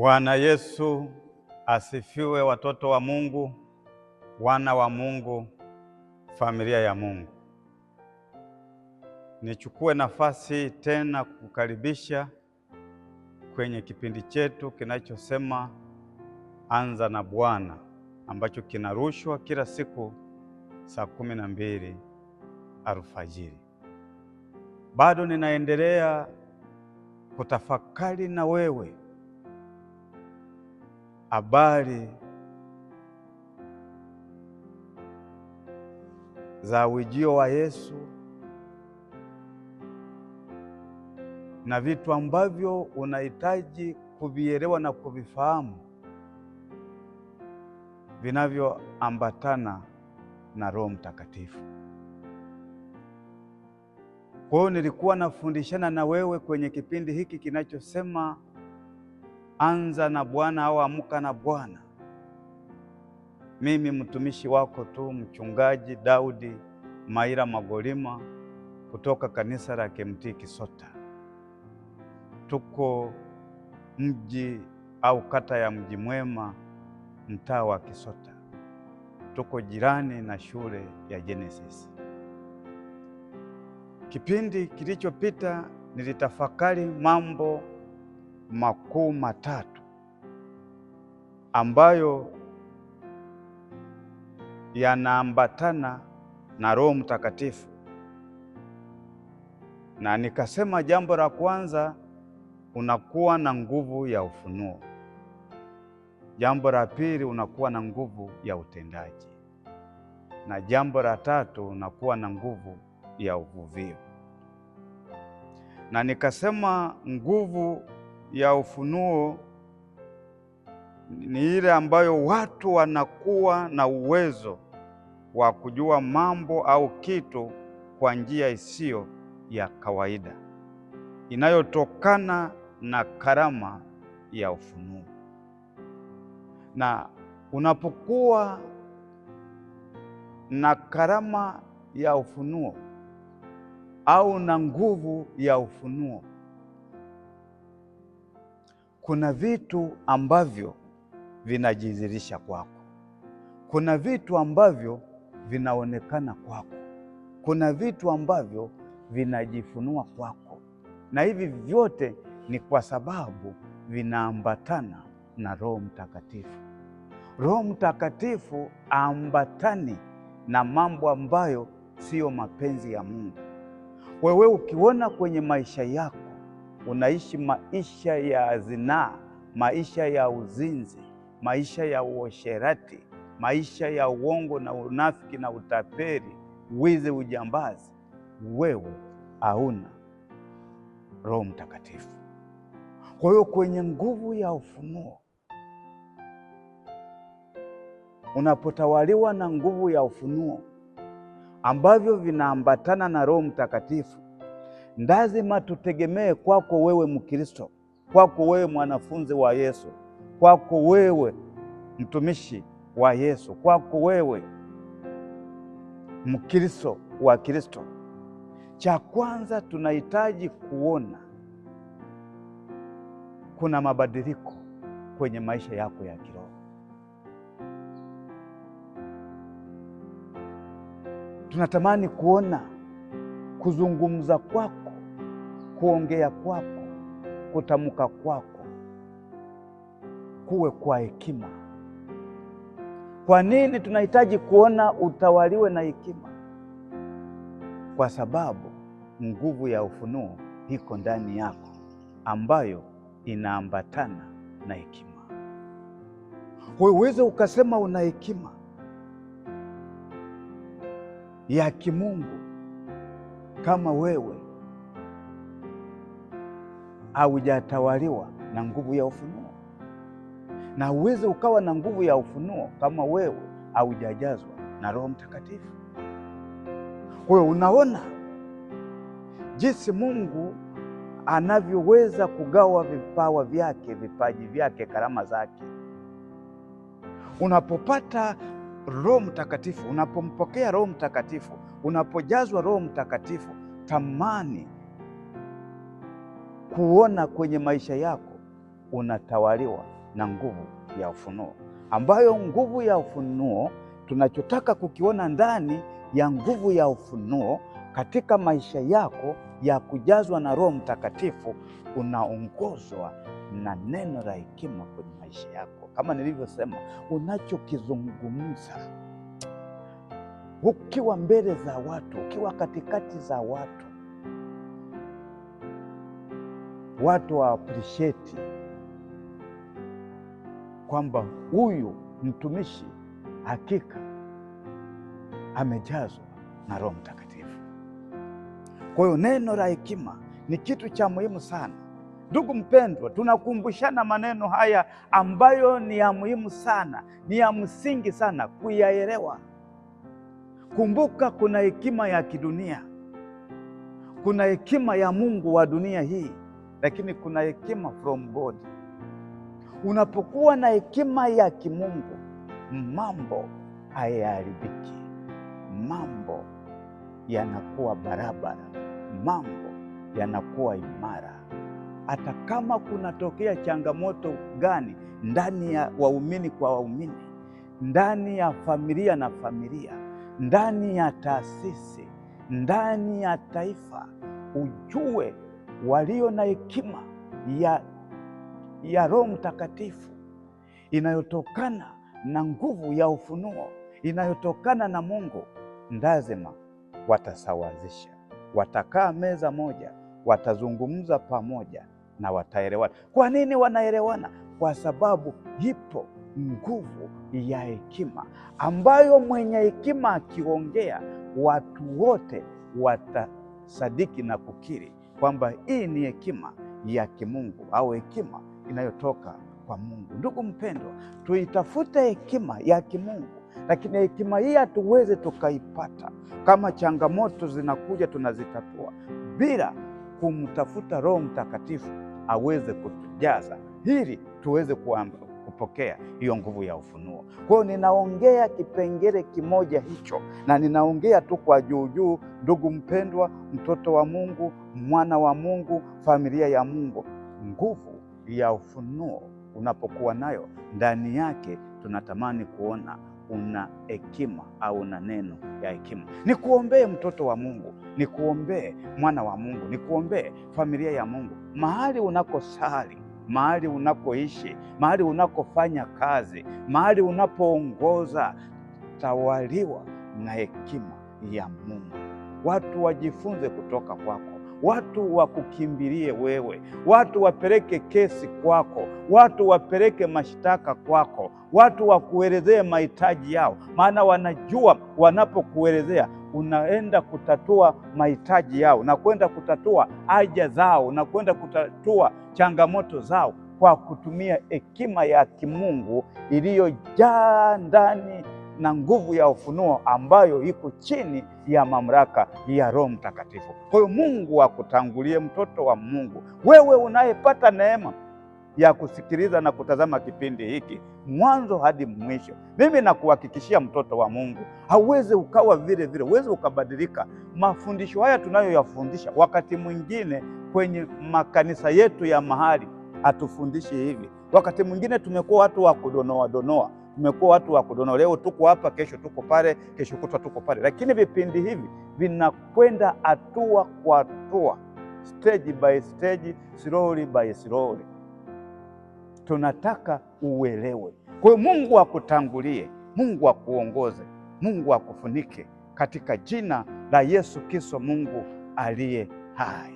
Bwana Yesu asifiwe, watoto wa Mungu, wana wa Mungu, familia ya Mungu. Nichukue nafasi tena kukukaribisha kwenye kipindi chetu kinachosema Anza na Bwana, ambacho kinarushwa kila siku saa 12 alfajiri. Bado ninaendelea kutafakari na wewe habari za ujio wa Yesu na vitu ambavyo unahitaji kuvielewa na kuvifahamu vinavyoambatana na Roho Mtakatifu. Kwa hiyo nilikuwa nafundishana na wewe kwenye kipindi hiki kinachosema Anza na Bwana au Amka na Bwana. Mimi mtumishi wako tu, Mchungaji Daudi Maira Magolima kutoka kanisa la KMT Kisota. Tuko mji au kata ya Mji Mwema, mtaa wa Kisota. Tuko jirani na shule ya Genesis. Kipindi kilichopita nilitafakari mambo makuu matatu ambayo yanaambatana na Roho Mtakatifu, na nikasema jambo la kwanza, unakuwa na nguvu ya ufunuo. Jambo la pili, unakuwa na nguvu ya utendaji, na jambo la tatu, unakuwa na nguvu ya uvuvio. Na nikasema nguvu ya ufunuo ni ile ambayo watu wanakuwa na uwezo wa kujua mambo au kitu kwa njia isiyo ya kawaida inayotokana na karama ya ufunuo. Na unapokuwa na karama ya ufunuo au na nguvu ya ufunuo, kuna vitu ambavyo vinajidhihirisha kwako, kuna vitu ambavyo vinaonekana kwako, kuna vitu ambavyo vinajifunua kwako, na hivi vyote ni kwa sababu vinaambatana na Roho Mtakatifu. Roho Mtakatifu ambatani na mambo ambayo siyo mapenzi ya Mungu. Wewe ukiona kwenye maisha yako unaishi maisha ya zinaa, maisha ya uzinzi, maisha ya uasherati, maisha ya uongo na unafiki na utapeli, wizi, ujambazi, wewe hauna Roho Mtakatifu. Kwa hiyo kwenye nguvu ya ufunuo, unapotawaliwa na nguvu ya ufunuo ambavyo vinaambatana na Roho Mtakatifu, lazima tutegemee kwako wewe Mkristo, kwako wewe mwanafunzi wa Yesu, kwako wewe mtumishi wa Yesu, kwako wewe Mkristo wa Kristo. Cha kwanza tunahitaji kuona kuna mabadiliko kwenye maisha yako ya kiroho. Tunatamani kuona kuzungumza kwako, kuongea kwako, kutamka kwako kuwe kwa hekima. Kwa nini tunahitaji kuona utawaliwe na hekima? Kwa sababu nguvu ya ufunuo iko ndani yako ambayo inaambatana na hekima. Wewe uweze ukasema una hekima ya kimungu kama wewe haujatawaliwa na nguvu ya ufunuo, na uweze ukawa na nguvu ya ufunuo kama wewe haujajazwa na Roho Mtakatifu. Kwa hiyo unaona jinsi Mungu anavyoweza kugawa vipawa vyake, vipaji vyake, karama zake. Unapopata Roho Mtakatifu, unapompokea Roho Mtakatifu, unapojazwa Roho Mtakatifu, tamani kuona kwenye maisha yako unatawaliwa na nguvu ya ufunuo, ambayo nguvu ya ufunuo tunachotaka kukiona ndani ya nguvu ya ufunuo katika maisha yako ya kujazwa na Roho Mtakatifu, unaongozwa na neno la hekima kwenye maisha yako. Kama nilivyosema, unachokizungumza ukiwa mbele za watu, ukiwa katikati za watu, watu wa appreciate kwamba huyu mtumishi hakika amejazwa na Roho Mtakatifu. Kwa hiyo neno la hekima ni kitu cha muhimu sana. Ndugu mpendwa, tunakumbushana maneno haya ambayo ni ya muhimu sana, ni ya msingi sana kuyaelewa. Kumbuka, kuna hekima ya kidunia, kuna hekima ya Mungu wa dunia hii, lakini kuna hekima from God. Unapokuwa na hekima ya kimungu, mambo hayaharibiki, mambo yanakuwa barabara, mambo yanakuwa imara. Hata kama kunatokea changamoto gani ndani ya waumini kwa waumini, ndani ya familia na familia, ndani ya taasisi, ndani ya taifa, ujue walio na hekima ya Roho Mtakatifu inayotokana na nguvu ya ufunuo, inayotokana na Mungu, lazima watasawazisha, watakaa meza moja, watazungumza pamoja na wataelewana. Kwa nini wanaelewana? Kwa sababu ipo nguvu ya hekima ambayo mwenye hekima akiongea, watu wote watasadiki na kukiri kwamba hii ni hekima ya kimungu au hekima inayotoka kwa Mungu. Ndugu mpendwa, tuitafute hekima ya kimungu, lakini hekima hii hatuwezi tukaipata kama changamoto zinakuja tunazitatua bila kumtafuta Roho Mtakatifu aweze kutujaza ili tuweze kupokea hiyo nguvu ya ufunuo. Kwa hiyo ninaongea kipengele kimoja hicho, na ninaongea tu kwa juu. Ndugu mpendwa, mtoto wa Mungu, mwana wa Mungu, familia ya Mungu, nguvu ya ufunuo unapokuwa nayo ndani yake, tunatamani kuona una hekima au una neno ya hekima. Nikuombee mtoto wa Mungu, nikuombee mwana wa Mungu, nikuombee familia ya Mungu, mahali unakosali, mahali unakoishi, mahali unakofanya kazi, mahali unapoongoza, tawaliwa na hekima ya Mungu. Watu wajifunze kutoka kwako, watu wakukimbilie wewe, watu wapeleke kesi kwako, watu wapeleke mashtaka kwako, watu wakuelezee mahitaji yao, maana wanajua wanapokuelezea unaenda kutatua mahitaji yao na kwenda kutatua haja zao na kwenda kutatua changamoto zao kwa kutumia hekima ya kimungu iliyojaa ndani na nguvu ya ufunuo ambayo iko chini ya mamlaka ya Roho Mtakatifu. Kwa hiyo Mungu akutangulie, mtoto wa Mungu, wewe unayepata neema ya kusikiliza na kutazama kipindi hiki mwanzo hadi mwisho. Mimi nakuhakikishia, mtoto wa Mungu, hauwezi ukawa vile vile, huwezi ukabadilika. Mafundisho haya tunayoyafundisha wakati mwingine kwenye makanisa yetu ya mahali hatufundishi hivi. Wakati mwingine tumekuwa watu wa kudonoa, tumekuwa watu wa kudonoa. Leo tuko hapa, kesho tuko pale, kesho kutwa tuko pale. Lakini vipindi hivi vinakwenda hatua kwa hatua, stage by stage, slowly by slowly. Tunataka uelewe. Kwa hiyo Mungu akutangulie, Mungu akuongoze, Mungu akufunike katika jina la Yesu Kristo, Mungu aliye hai.